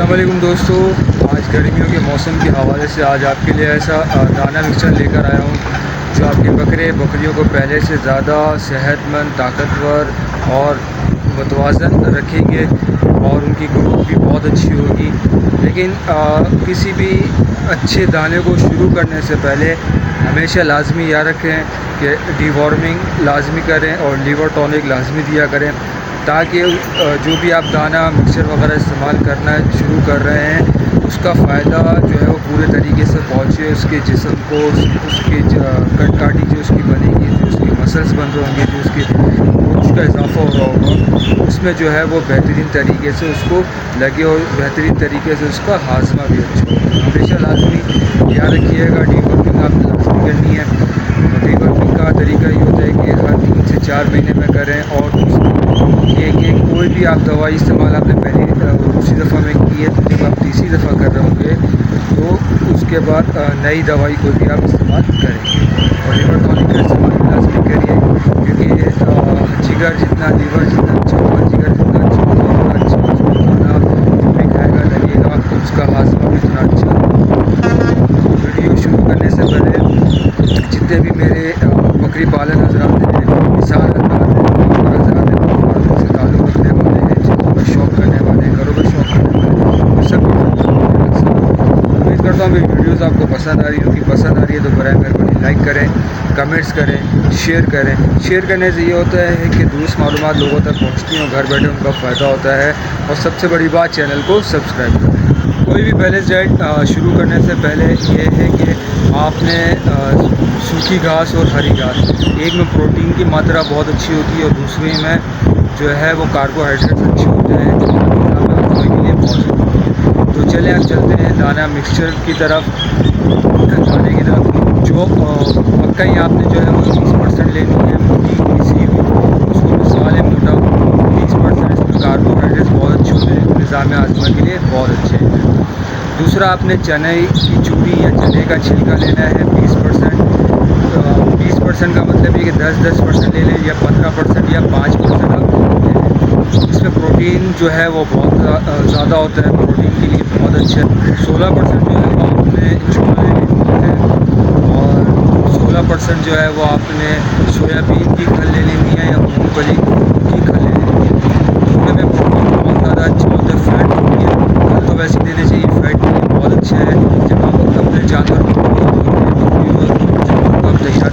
अस्सलाम वालेकुम दोस्तों, आज गर्मियों के मौसम के हवाले से आज आपके लिए ऐसा दाना मिक्सचर लेकर आया हूँ जो आपके बकरियों को पहले से ज़्यादा सेहतमंद, ताकतवर और मुतवाज़न रखेंगे और उनकी ग्रोथ भी बहुत अच्छी होगी। लेकिन किसी भी अच्छे दाने को शुरू करने से पहले हमेशा लाजमी याद रखें कि डीवॉर्मिंग लाजमी करें और लीवर टॉनिक लाजमी दिया करें, ताकि जो भी आप दाना मिक्सचर वगैरह इस्तेमाल करना शुरू कर रहे हैं उसका फ़ायदा जो है वो पूरे तरीके से पहुँचे उसके जिस्म को, उसके कटकाठी जो उसकी बनेगी, जो उसके मसल्स बन रहे होंगे, जो उसका इजाफा हो रहा होगा उसमें जो है वो बेहतरीन तरीके से उसको लगे और बेहतरीन तरीके से उसका हाजमा भी अच्छा हो। हमेशा लाजमी याद रखिएगा डीवर्मिंग आपने लाजमी करनी है। डीवर्मिंग का तरीका ये होता है कि हर 3 से 4 महीने में करें और कि कोई भी आप दवाई इस्तेमाल आपने पहली दूसरी दफ़ा में की है तो जब आप तीसरी दफ़ा कर रहे होंगे तो उसके बाद नई दवाई कोई भी आप इस्तेमाल करेंगे। और लीवर टॉनिक का इस्तेमाल लाजमी करिए, क्योंकि जिगर जितना लीवर जितना अच्छा होगा, जिगर जितना अच्छा होगा उतना अच्छा उसको खाना जो भी खाएगा लगेगा, उसका हाजमा भी उतना अच्छा। वीडियो शुरू करने से पहले जितने भी मेरे बकरी पालन हजरात हैं, किसान हजरात हैं, से ताल्लुक़ रखने वाले हैं, घरों का शौक़ करने वाले सब उम्मीद करता हूँ मेरी वीडियोज़ आपको पसंद आ रही होगी। पसंद आ रही है तो बराए मेहरबानी लाइक करें, कमेंट्स करें, शेयर करें। शेयर करने से ये होता है कि दुरुस्त मालूमात लोगों तक पहुँचती हैं और घर बैठे उनका फ़ायदा होता है। और सबसे बड़ी बात, चैनल को सब्सक्राइब करें। कोई भी बैलेंस डाइट शुरू करने से पहले ये है कि आपने सूखी घास और हरी घास, एक में प्रोटीन की मात्रा बहुत अच्छी होती है और दूसरी में जो है वो कार्बोहाइड्रेट्स अच्छे होते हैं जो हजम के लिए बहुत ज़रूरी है। तो चले अब चलते हैं दाना मिक्सचर की तरफ। दाने की तरफ जो मकई आपने जो है वो 30% लेनी है, मोटी पीसी हुई, उसको मिसाल है मोटा 30%। इसमें कार्बोहाइड्रेट्स बहुत अच्छे होते हैं, निज़ाम हाजमा के लिए बहुत अच्छे हैं। दूसरा, आपने चने की चूरी या चने का छिलका लेना है 20%। 20% का मतलब है कि 10% ले लें या 15% या 5% आप ले लें। इसमें प्रोटीन जो है वो बहुत ज़्यादा होता है, प्रोटीन के लिए बहुत अच्छा है। 16% जो है वो आपने छोले लेने हैं और 16% जो है वो आपने सोयाबीन की खल ले लेनी है या मूंगफली की खल ले लेनी है। दोनों में प्रोटीन बहुत ज़्यादा अच्छा होता है, फैट होती है। खल तो वैसे देने चाहिए, फैट के लिए बहुत अच्छा है। जब आप अपने जानवर को तैयार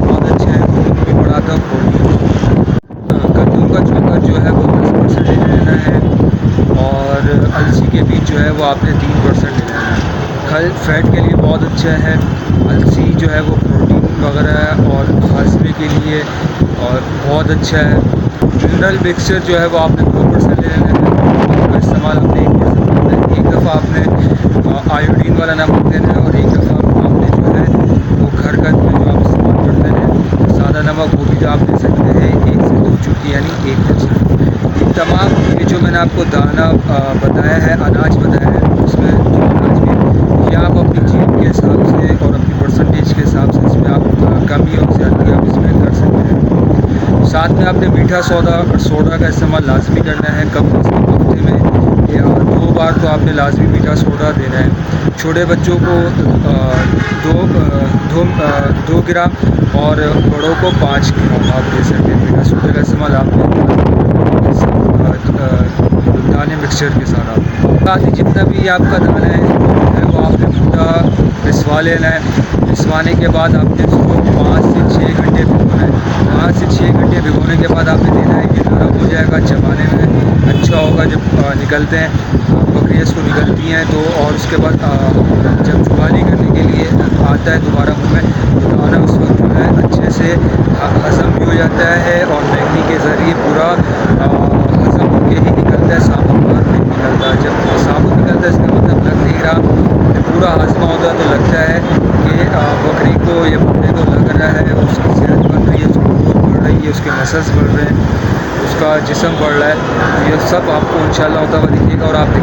बहुत अच्छा है, भी बढ़ाता है प्रोटीन। कद्दू का चोकर जो है वो 10% ले लेना है और अलसी के बीज जो है वो आपने 3% ले लेना है। खल फैट के लिए बहुत अच्छा है, अलसी जो है वो प्रोटीन वगैरह और हाजमे के लिए और बहुत अच्छा है। मिनरल मिक्सचर जो है वो आपने 2% ले लेना है, उसका इस्तेमाल आपने 1% करना है। एक दफ़ा आपने आयोडीन वाला नमक देना है और एक दफ़ा आपने जो है वो घरगत में जो आप इस्तेमाल करते हैं सादा नमक, वो भी आप दे सकते हैं 1 से 2 चुटकी यानी 1%। तमाम ये जो मैंने आपको दाना बताया है, अनाज बताया है, उसमें जो अनाज भी या आप अपनी जीभ के हिसाब से और अपनी परसेंटेज के हिसाब से इसमें आप कमी और ज़्यादती आप इसमें कर सकते हैं। साथ में आपने मीठा सोडा का इस्तेमाल लाजमी करना है। कम से कम हफ्ते में या 2 बार तो आपने लाजमी मीठा सोडा देना है। छोटे बच्चों को 2 ग्राम और बड़ों को 5 ग्राम आप दे सकते हैं। मीठा सोडे का इस्तेमाल आपने दाने मिक्सचर के साथ साथ ही जितना भी आपका दाना है वो आपने पूरा पिसवा लेना है। पिसवाने के बाद आपने इसको 5 से 6 घंटे भिगोना है। 5 से 6 घंटे भिगोने के बाद आपने देना है कि नरम हो जाएगा, चबाने में अच्छा होगा। जब निकलते हैं बकरियाँ इसको निकलती हैं तो, और उसके बाद जब जुबानी करने के लिए आता है दोबारा मुँह में, तो दाना उस वक्त जो है अच्छे से हज़म भी हो जाता है और महंगी के ज़रिए पूरा हज़म होकर ही निकलता है, साबुत बाहर नहीं निकलता। जब साबुत निकलता है इसका मतलब लग नहीं रहा, पूरा हाजमा होता है तो लगता है कि बकरी को या बकरे को लग रहा है, उसकी सेहत बढ़ रही है, उसकी ग्रोथ बढ़ रही है, उसके मसल्स बढ़ रहे हैं, उसका जिस्म बढ़ रहा है। तो ये सब आपको इंशाल्लाह होता हुआ दिखेगा और आप